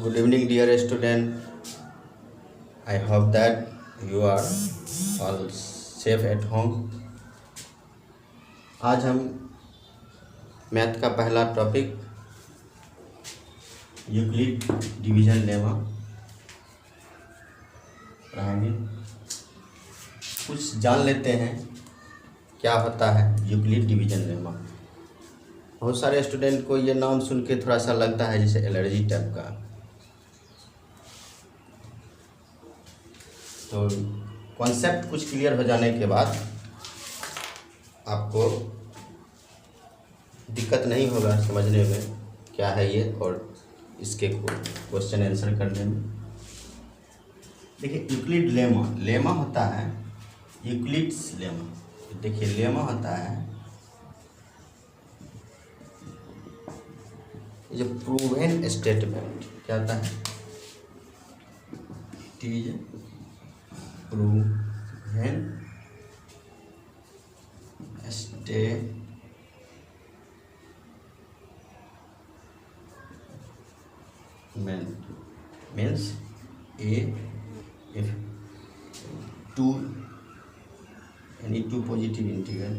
Good evening, dear student. I hope that you are all safe at home. आज हम math का पहला topic Euclid division lemma पढ़ाएंगे। कुछ जान लेते हैं क्या होता है यूक्लिड डिवीजन लेमा। बहुत सारे स्टूडेंट को ये नाम सुन के थोड़ा सा लगता है जैसे एलर्जी टाइप का, तो कॉन्सेप्ट कुछ क्लियर हो जाने के बाद आपको दिक्कत नहीं होगा समझने में क्या है ये और इसके क्वेश्चन आंसर करने में। देखिए यूक्लिड लेमा होता है यूक्लिड्स लेमा। देखिए लेमा होता है ये प्रूवन स्टेटमेंट। क्या होता है? Proven statement means if any two positive integer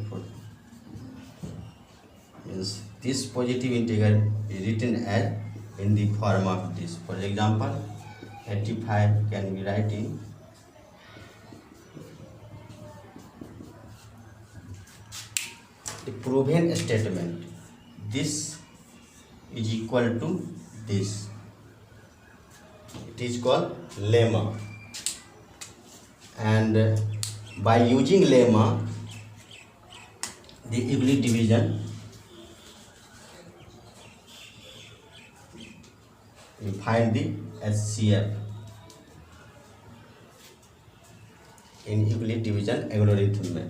means this positive integer is written as in the form of this. For example, 85 can be written the proven statement. This is equal to this. It is called lemma, and by using lemma, the Euclid division, we find the HCF in Euclid division algorithm में.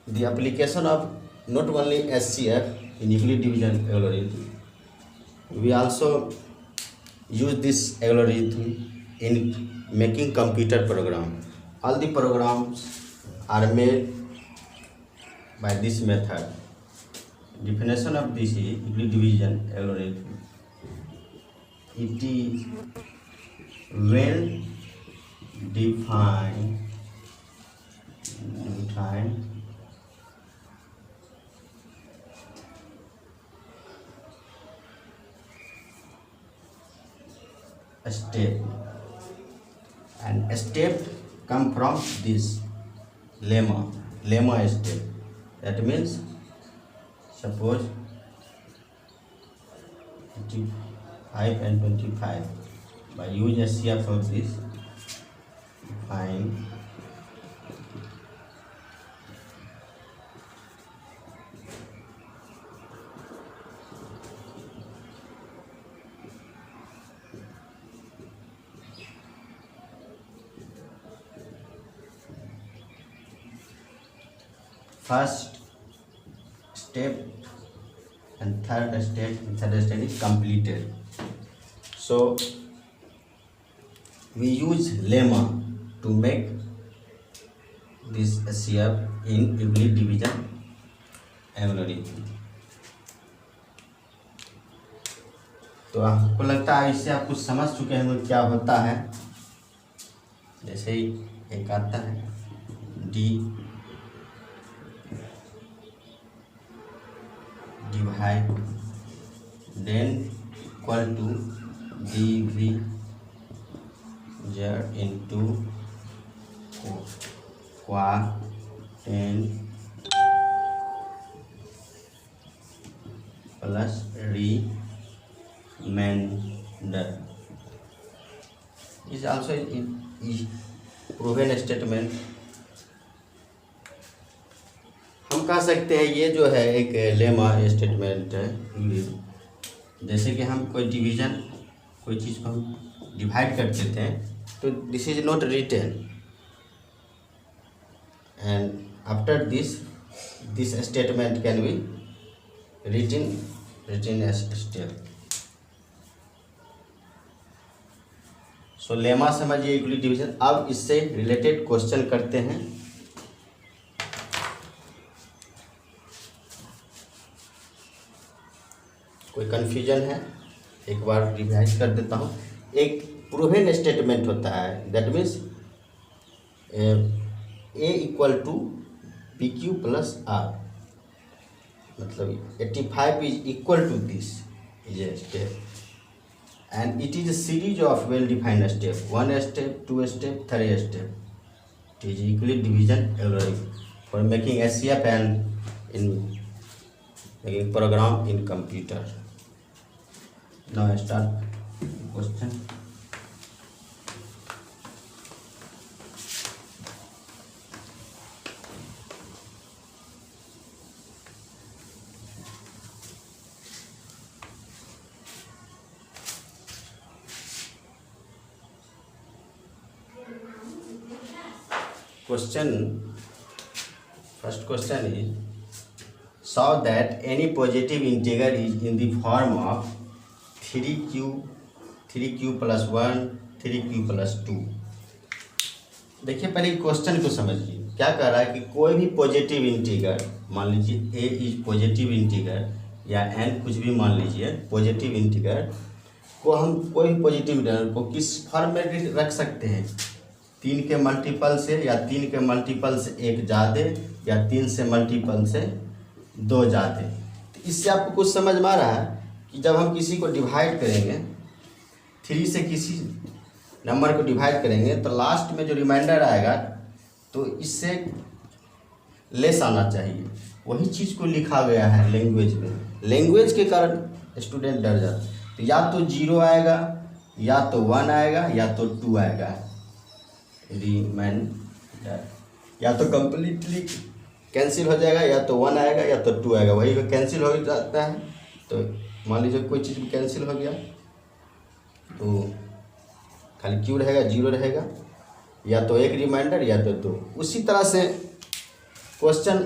The application of not only HCF in Euclid division algorithm, we also use this algorithm in making computer program. All the programs are made by this method. Definition of this is Euclid division algorithm. It is well defined step, and step come from this lemma step. That means suppose 25 and 25 by using SCF of this find first step and third step is completed. So we use lemma to make this SCF in Euclid division algorithm. तो आपको लगता है इससे आप कुछ समझ चुके हैं क्या होता है। जैसे ही एक आता है D divide then equal to dv z into quotient plus remainder is also is proven statement. हम कह सकते हैं ये जो है एक लेमा स्टेटमेंट है। जैसे कि हम कोई डिवीजन कोई चीज़ को हम डिवाइड कर देते हैं तो this is not written, and after this statement can be written as step. So lemma समझिए यूक्लिड डिवीजन। अब इससे रिलेटेड क्वेश्चन करते हैं। कोई कन्फ्यूजन है? एक बार रिवाइज कर देता हूँ। एक प्रूवन स्टेटमेंट होता है, that means a equal to p q plus r, मतलब 85 is equal to this is a step, and it is a series of well defined steps, 1 step, 2 step, 3 step. It is Euclid division algorithm for making SCF and in making program in computer. Now I start question. First question is, show that any positive integer is in the form of 3q plus 1, 3q plus 2. देखिए पहले question को समझिए, क्या कह रहा है कि कोई भी पॉजिटिव इंटीगर, मान लीजिए a इज पॉजिटिव इंटीगर या n कुछ भी मान लीजिए पॉजिटिव इंटीगर को हम कोई भी पॉजिटिव इंटीगर को किस फॉर्म में रख सकते हैं? 3 के मल्टीपल से, या 3 के मल्टीपल से 1 ज़्यादा, या 3 से मल्टीपल से 2 ज़्यादा। तो इससे आपको कुछ समझ में आ रहा है कि जब हम किसी को डिवाइड करेंगे, 3 से किसी नंबर को डिवाइड करेंगे तो लास्ट में जो रिमाइंडर आएगा तो इससे लेस आना चाहिए। वही चीज़ को लिखा गया है लैंग्वेज में। लैंग्वेज के कारण स्टूडेंट डर जाता है। तो या तो 0 आएगा, या तो 1 आएगा, या तो 2 आएगा रिमाइंडर, या तो कंप्लीटली कैंसिल हो जाएगा, या तो 1 आएगा, या तो 2 आएगा। वही कैंसिल हो जाता है। तो मान लीजिए कोई चीज़ कैंसिल हो गया तो खाली क्यू रहेगा, 0 रहेगा, या तो 1 रिमाइंडर, या तो 2। उसी तरह से क्वेश्चन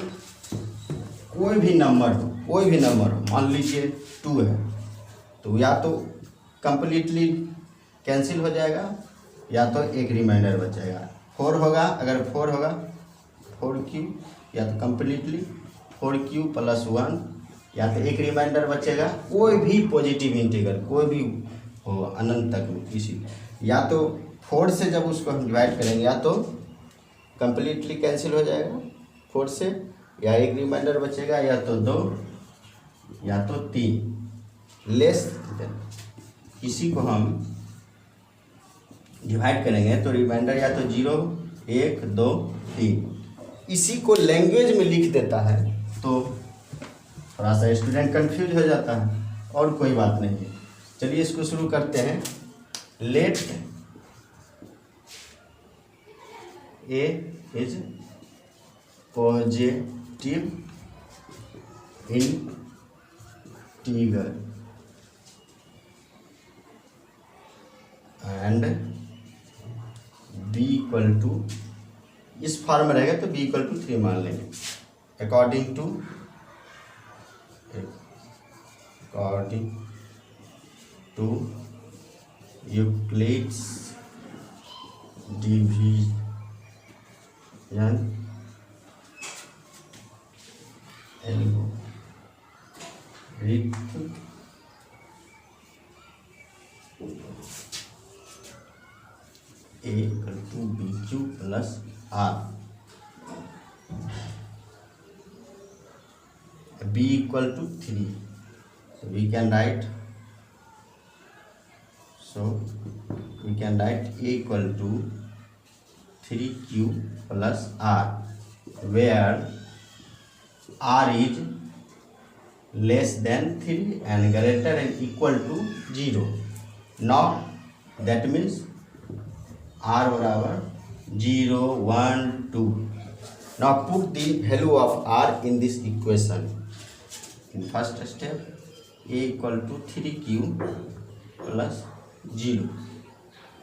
कोई भी नंबर हो, मान लीजिए 2 है तो या तो कंप्लीटली कैंसिल हो जाएगा, या तो 1 रिमाइंडर बचेगा। 4 होगा, अगर 4 होगा 4q, या तो कंप्लीटली 4q प्लस 1, या तो 1 रिमाइंडर बचेगा। कोई भी पॉजिटिव इंटीगर कोई भी हो अनंत तक में किसी, या तो 4 से जब उसको हम डिवाइड करेंगे या तो कंप्लीटली कैंसिल हो जाएगा 4 से, या 1 रिमाइंडर बचेगा, या तो 2, या तो 3। लेस देन किसी को हम डिवाइड करेंगे तो रिमाइंडर या तो 0, 1, 2, 3। इसी को लैंग्वेज में लिख देता है तो थोड़ा सा स्टूडेंट कंफ्यूज हो जाता है, और कोई बात नहीं है। चलिए इसको शुरू करते हैं। Let a is positive integer and b equal to, इस फॉर्म में रहेगा तो b इक्वल टू 3 मान लेंगे। According to Euclid's division algorithm a equal to bq plus r, b equal to 3, so we can write a equal to 3q plus r, where r is less than 3 and greater and equal to 0. Now that means r बराबर 0, 1, 2. Now put the value of r in this equation. In first step, a equal to 3q plus 0,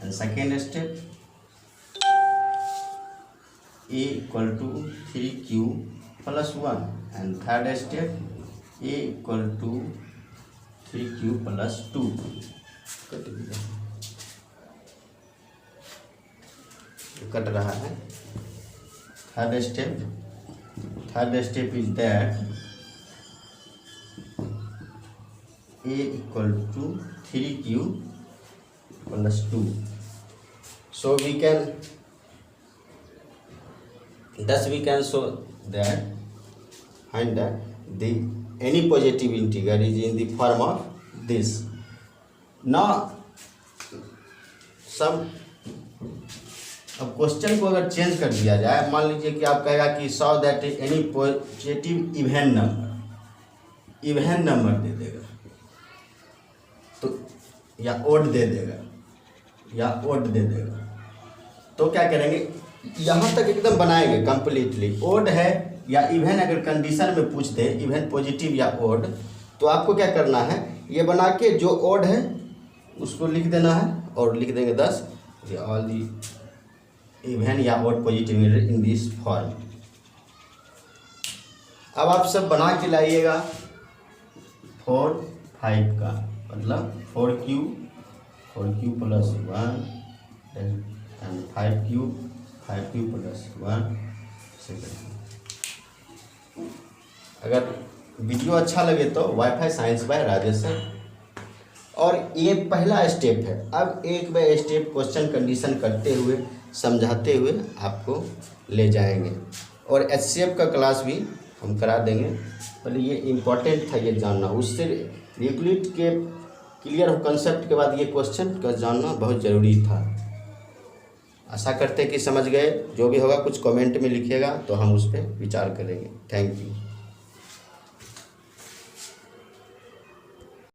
and second step, a equal to 3q plus 1, and third step, a equal to 3q plus 2. Cut रहा है। Third step is that a equal to 3q plus 2. So we can show that find that the any positive integer is in the form of this. Now सब अब question को अगर change कर दिया जाए, मान लीजिए कि आप कहेगा कि solve that any positive even number दे देगा तो या ओड दे देगा तो क्या करेंगे, यहाँ तक एकदम बनाएंगे कंप्लीटली। ओड है या इवन अगर कंडीशन में पूछते इवन पॉजिटिव या ओड, तो आपको क्या करना है, ये बना के जो ओड है उसको लिख देना है और लिख देंगे 10 ऑल दी इवन या odd positive in this form. अब आप सब बना के लाइएगा 4 5 का मतलब 4q plus 1 and 5q plus 1 second. अगर वीडियो अच्छा लगे तो wifi science by Rajesh sir. और ये पहला स्टेप है। अब एक बाय स्टेप क्वेश्चन कंडीशन करते हुए समझाते हुए आपको ले जाएंगे और एचसीएफ का क्लास भी हम करा देंगे। पहले ये इम्पोर्टेंट था ये जानना, उससे यूक्लिड के क्लियर हो कंसेप्ट के बाद ये क्वेश्चन का जानना बहुत ज़रूरी था। आशा करते हैं कि समझ गए। जो भी होगा कुछ कमेंट में लिखिएगा तो हम उस पर विचार करेंगे। Thank you.